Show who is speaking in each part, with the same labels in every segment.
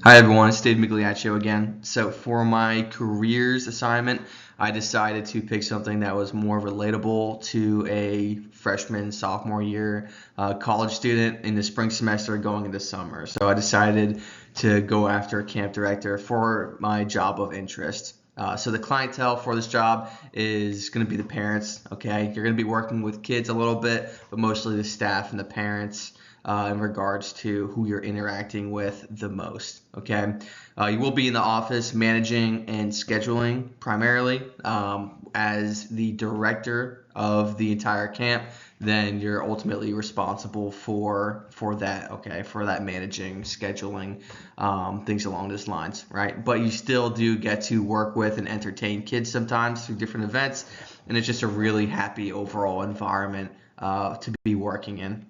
Speaker 1: Hi everyone, it's Dave Migliaccio again. So for my careers assignment, I decided to pick something that was more relatable to a freshman, sophomore year college student in the spring semester going into summer. So I decided to go after a camp director for my job of interest. So the clientele for this job is going to be the parents. Okay, you're going to be working with kids a little bit, but mostly the staff and the parents in regards to who you're interacting with the most. Okay, you will be in the office managing and scheduling primarily. As the director of the entire camp, then you're ultimately responsible for that. Okay, for that managing, scheduling, things along those lines, right? But you still do get to work with and entertain kids sometimes through different events, and it's just a really happy overall environment to be working in.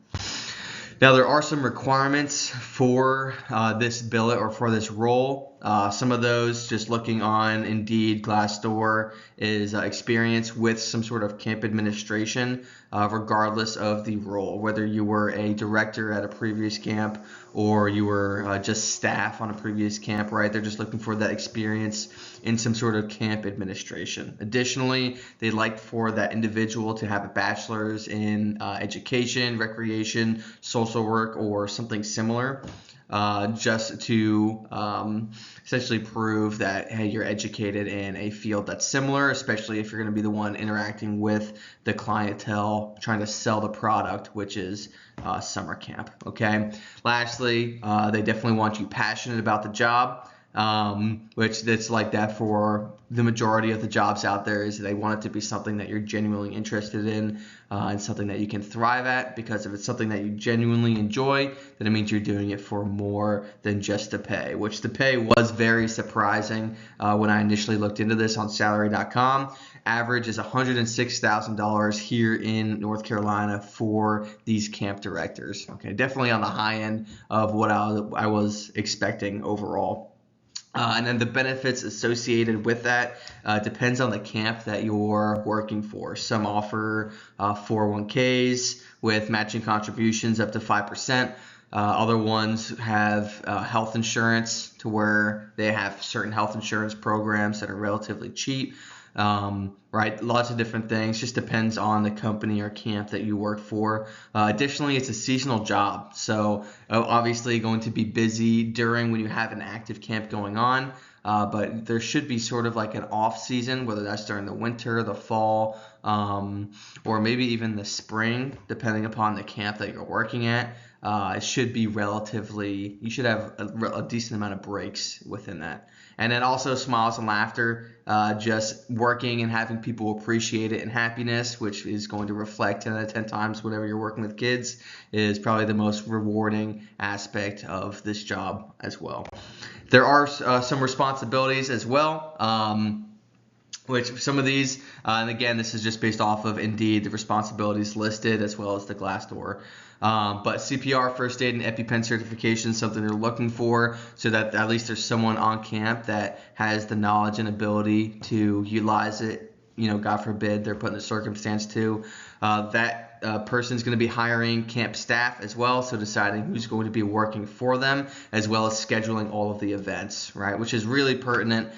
Speaker 1: Now, there are some requirements for this billet or for this role. Some of those, just looking on Indeed, Glassdoor, is experience with some sort of camp administration, regardless of the role, whether you were a director at a previous camp or you were just staff on a previous camp, right? They're just looking for that experience in some sort of camp administration. Additionally, they like for that individual to have a bachelor's in education, recreation, social work, or something similar. Just to essentially prove that, hey, you're educated in a field that's similar, especially if you're going to be the one interacting with the clientele trying to sell the product, which is summer camp. Okay. Lastly, they definitely want you passionate about the job. Which that's like that for the majority of the jobs out there, is they want it to be something that you're genuinely interested in and something that you can thrive at, because if it's something that you genuinely enjoy, then it means you're doing it for more than just the pay, which the pay was very surprising when I initially looked into this on salary.com. Average is $106,000 here in North Carolina for these camp directors. Okay, definitely on the high end of what I was expecting overall. And then the benefits associated with that depends on the camp that you're working for. Some offer 401ks with matching contributions up to 5%. Other ones have health insurance, to where they have certain health insurance programs that are relatively cheap. Right, lots of different things. Just depends on the company or camp that you work for. Additionally, it's a seasonal job, so obviously going to be busy during when you have an active camp going on. But there should be sort of like an off season, whether that's during the winter, the fall, or maybe even the spring, depending upon the camp that you're working at. It should be relatively, you should have a decent amount of breaks within that. And then also smiles and laughter, just working and having people appreciate it, and happiness, which is going to reflect 10 out of 10 times whenever you're working with kids, is probably the most rewarding aspect of this job as well. There are some responsibilities as well. Which some of these, and again, this is just based off of Indeed, the responsibilities listed, as well as the Glassdoor. But CPR, first aid, and EpiPen certification is something they're looking for, so that at least there's someone on camp that has the knowledge and ability to utilize it. You know, God forbid they're put in a circumstance to. That person's going to be hiring camp staff as well, so deciding who's going to be working for them, as well as scheduling all of the events, right? Which is really pertinent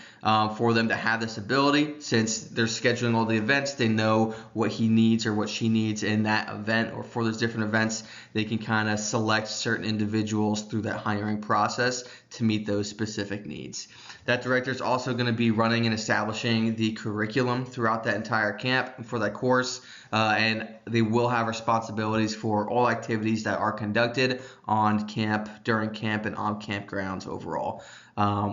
Speaker 1: for them to have this ability, since they're scheduling all the events. They know what he needs or what she needs in that event, or for those different events. They can kind of select certain individuals through that hiring process to meet those specific needs. That director is also going to be running and establishing the curriculum throughout that entire camp for that course, and they will have responsibilities for all activities that are conducted on camp, during camp, and on campgrounds overall,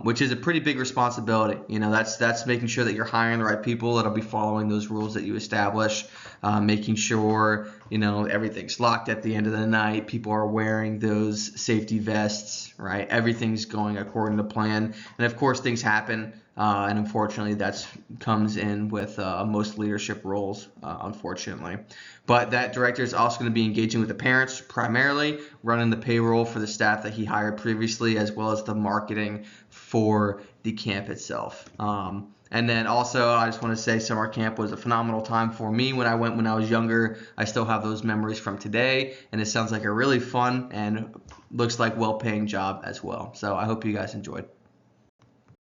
Speaker 1: which is a pretty big responsibility. You know, that's making sure that you're hiring the right people that'll be following those rules that you establish, making sure, you know, everything's locked at the end of the night, people are wearing those safety vests, right? Everything's going according to plan, and of course things happen. And unfortunately, that comes in with most leadership roles, unfortunately. But that director is also going to be engaging with the parents, primarily running the payroll for the staff that he hired previously, as well as the marketing for the camp itself. And then also, I just want to say summer camp was a phenomenal time for me when I went when I was younger. I still have those memories from today, and it sounds like a really fun and looks like well-paying job as well. So I hope you guys enjoyed.